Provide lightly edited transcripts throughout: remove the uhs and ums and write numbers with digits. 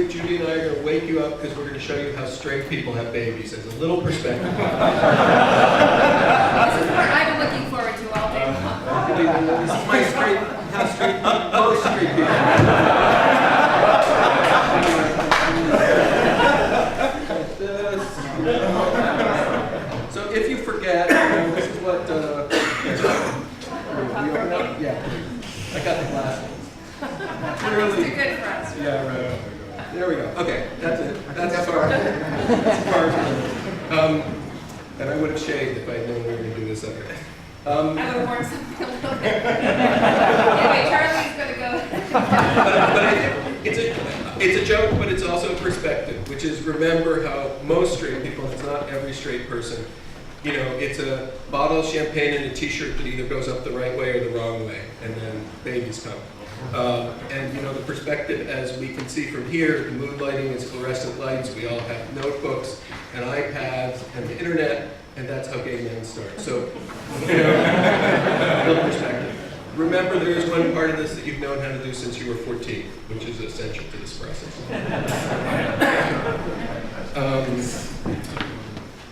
week, Judy and I are going to wake you up because we're going to show you how straight people have babies as a little perspective. This is what I've been looking forward to all day long. This is my how straight most straight people. So if you forget, this is what. Yeah, I got the glasses. That's too good for us. Yeah, right. There we go. Okay, that's it. That's as far as and I would have shaved if I had known we were going to do this up here. I would have worn something a little bit. Anyway, Charlie's going to go. but I think it's a joke, but it's also a perspective, which is remember how most straight people, it's not every straight person, you know, it's a bottle of champagne and a t-shirt that either goes up the right way or the wrong way, and then babies come. And you know, the perspective, as we can see from here, the mood lighting is fluorescent lights. We all have notebooks and iPads and the internet, and that's how gay men start. So, you know, little perspective. Remember, there is one part of this that you've known how to do since you were 14, which is essential to this process.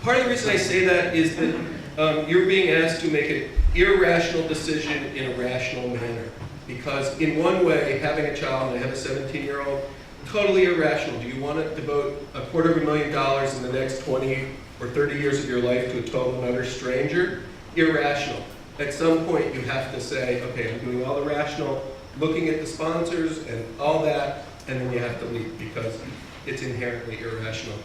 Part of the reason I say that is that you're being asked to make an irrational decision in a rational manner. Because in one way, having a child, and I have a 17-year-old, totally irrational. Do you want to devote $250,000 in the next 20 or 30 years of your life to a total and utter stranger? Irrational. At some point, you have to say, okay, I'm doing all the rational, looking at the sponsors and all that, and then you have to leave because it's inherently irrational.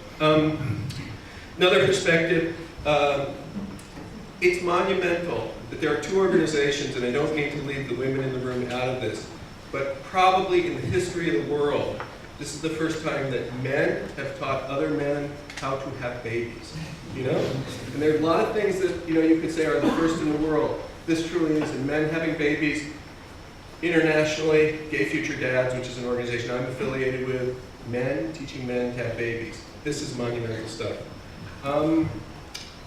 Another perspective, it's monumental that there are two organizations, and I don't mean to leave the women in the room out of this, but probably in the history of the world, this is the first time that men have taught other men how to have babies, you know? And there are a lot of things that, you know, you could say are the first in the world. This truly is, and men having babies internationally, Gay Future Dads, which is an organization I'm affiliated with, men teaching men to have babies. This is monumental stuff.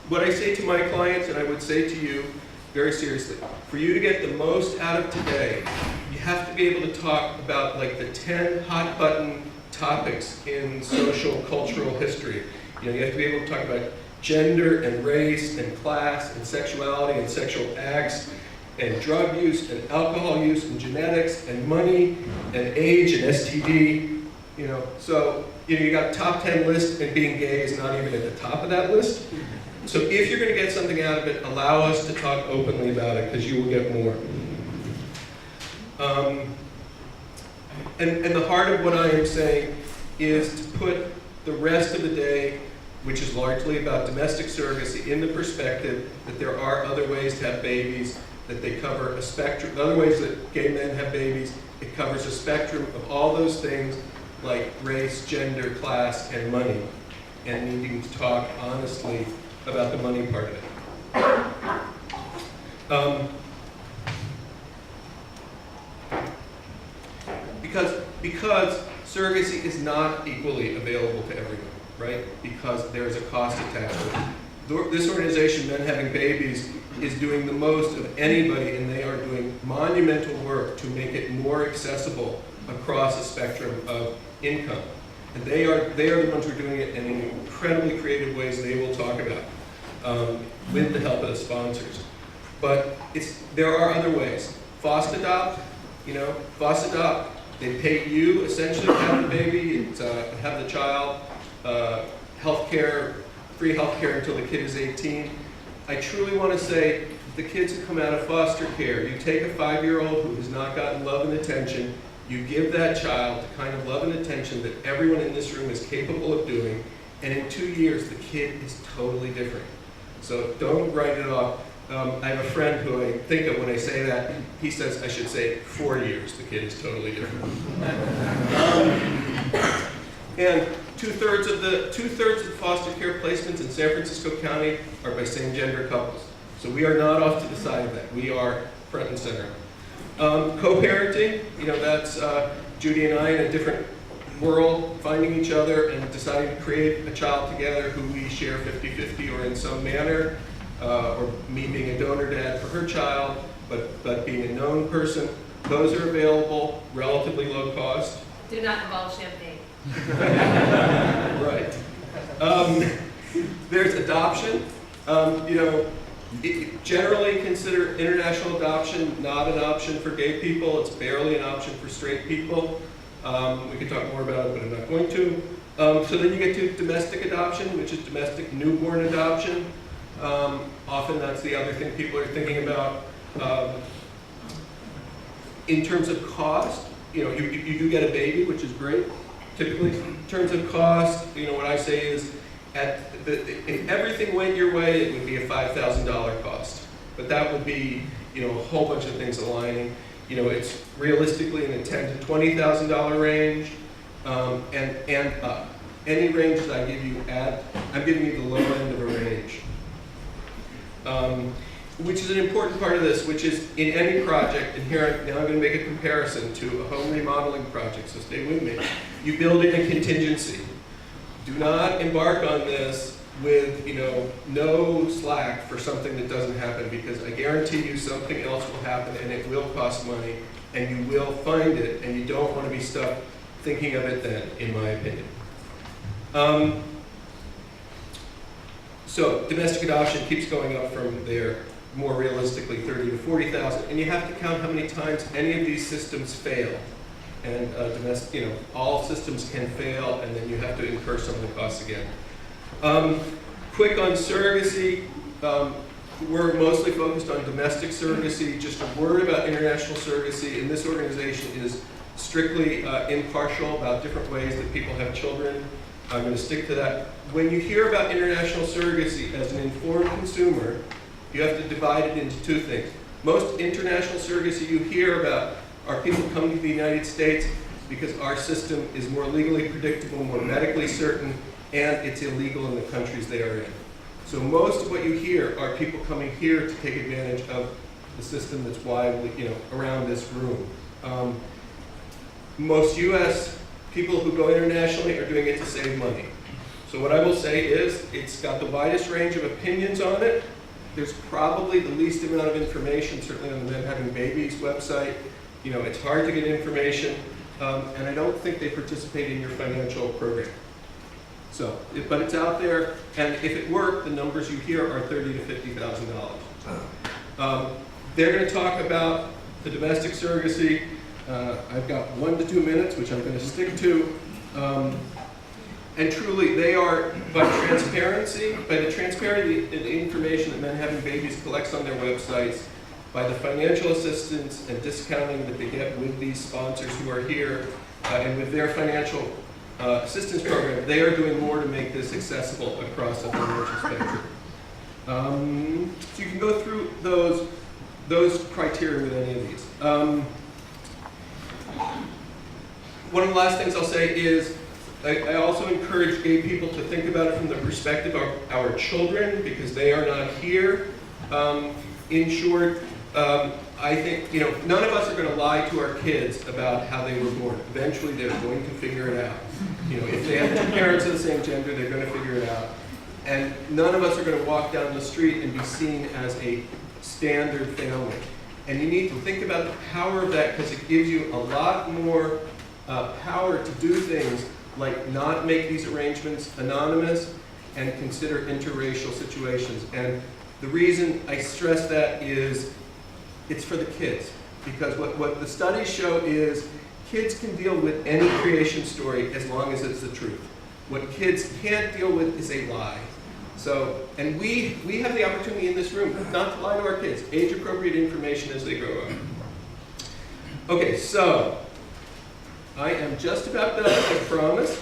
What I say to my clients, and I would say to you very seriously, for you to get the most out of today, you have to be able to talk about like the 10 hot button topics in social, cultural history. You know, you have to be able to talk about gender and race and class and sexuality and sexual acts and drug use and alcohol use and genetics and money and age and STD. You know, so you got top 10 list, and being gay is not even at the top of that list. So if you're going to get something out of it, allow us to talk openly about it, because you will get more. And the heart of what I am saying is to put the rest of the day, which is largely about domestic surrogacy, in the perspective that there are other ways to have babies, that they cover a spectrum, other ways that gay men have babies. It covers a spectrum of all those things like race, gender, class, and money, and needing to talk honestly about the money part of it. Because surrogacy is not equally available to everyone, right? Because there is a cost attached to it. This organization, Men Having Babies, is doing the most of anybody, and they are doing monumental work to make it more accessible across a spectrum of income. And they are the ones who are doing it, and in incredibly creative ways they will talk about with the help of the sponsors. But there are other ways. Foster-adopt, you know, foster-adopt. They pay you essentially to have the baby, have the child, healthcare, free healthcare until the kid is 18. I truly want to say, the kids who come out of foster care, you take a 5-year-old who has not gotten love and attention, you give that child the kind of love and attention that everyone in this room is capable of doing, and in 2 years, the kid is totally different. So don't write it off. I have a friend who I think of when I say that. He says I should say 4 years, the kid is totally different. And two-thirds of the foster care placements in San Francisco County are by same-gender couples. So we are not off to the side of that. We are front and center. Co-parenting, you know, that's Judy and I in a different world, finding each other and deciding to create a child together who we share 50-50 or in some manner, or me being a donor dad for her child, but being a known person. Those are available, relatively low cost. Do not involve champagne. Right. There's adoption. Generally consider international adoption not an option for gay people. It's barely an option for straight people. We can talk more about it, but I'm not going to. So then you get to domestic adoption, which is domestic newborn adoption. Often that's the other thing people are thinking about. In terms of cost, you do get a baby, which is great. Typically, in terms of cost, what I say is, if everything went your way, it would be a $5,000 cost. But that would be, a whole bunch of things aligning. It's realistically in the $10,000 to $20,000 range, and up. Any ranges I give you, I'm giving you the low end of a range. Which is an important part of this, which is in any project, and here now I'm going to make a comparison to a home remodeling project, so stay with me. You build in a contingency. Do not embark on this with no slack for something that doesn't happen, because I guarantee you something else will happen and it will cost money and you will find it, and you don't want to be stuck thinking of it then, in my opinion. So domestic adoption keeps going up from there. More realistically, 30 to 40,000, and you have to count how many times any of these systems fail. And all systems can fail, and then you have to incur some of the costs again. Quick on surrogacy, we're mostly focused on domestic surrogacy. Just a word about international surrogacy, and this organization is strictly impartial about different ways that people have children. I'm going to stick to that. When you hear about international surrogacy as an informed consumer, you have to divide it into two things. Most international surrogacy you hear about are people coming to the United States because our system is more legally predictable, more medically certain, and it's illegal in the countries they are in. So most of what you hear are people coming here to take advantage of the system that's widely, around this room. Most US people who go internationally are doing it to save money. So what I will say is, it's got the widest range of opinions on it. There's probably the least amount of information, certainly on the Men Having Babies website. It's hard to get information, and I don't think they participate in your financial program. So, but it's out there, and if it worked, the numbers you hear are $30,000 to $50,000. They're going to talk about the domestic surrogacy. I've got 1 to 2 minutes, which I'm going to stick to. And truly, they are, by the transparency and the information that Men Having Babies collects on their websites, by the financial assistance and discounting that they get with these sponsors who are here, and with their financial assistance program, they are doing more to make this accessible across the financial spectrum. So you can go through those criteria with any of these. One of the last things I'll say is, I also encourage gay people to think about it from the perspective of our children, because they are not here. In short, I think, none of us are going to lie to our kids about how they were born. Eventually, they're going to figure it out. If they have two parents of the same gender, they're going to figure it out. And none of us are going to walk down the street and be seen as a standard family. And you need to think about the power of that, because it gives you a lot more power to do things like not make these arrangements anonymous and consider interracial situations. And the reason I stress that is it's for the kids. Because what the studies show is kids can deal with any creation story as long as it's the truth. What kids can't deal with is a lie. So, and we have the opportunity in this room not to lie to our kids. Age-appropriate information as they grow up. Okay, so I am just about done, I promise.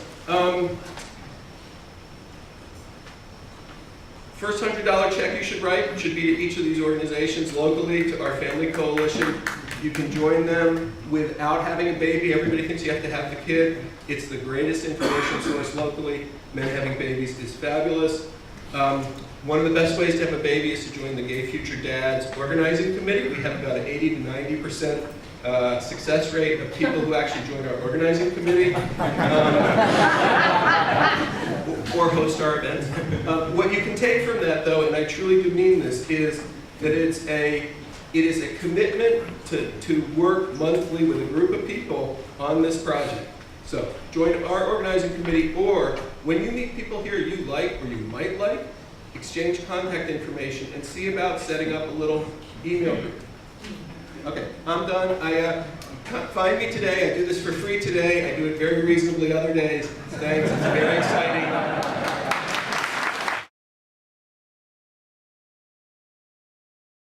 First $100 check you should write should be to each of these organizations locally, to our family coalition. You can join them without having a baby. Everybody thinks you have to have the kid. It's the greatest information source locally. Men Having Babies is fabulous. One of the best ways to have a baby is to join the Gay Future Dads Organizing Committee. We have about an 80 to 90% success rate of people who actually join our organizing committee or host our events. What you can take from that, though, and I truly do mean this, is that it is a commitment to work monthly with a group of people on this project. So join our organizing committee, or when you meet people here you like or you might like, exchange contact information and see about setting up a little email group. Okay, I'm done. Find me today. I do this for free today. I do it very reasonably other days. Thanks. It's very exciting.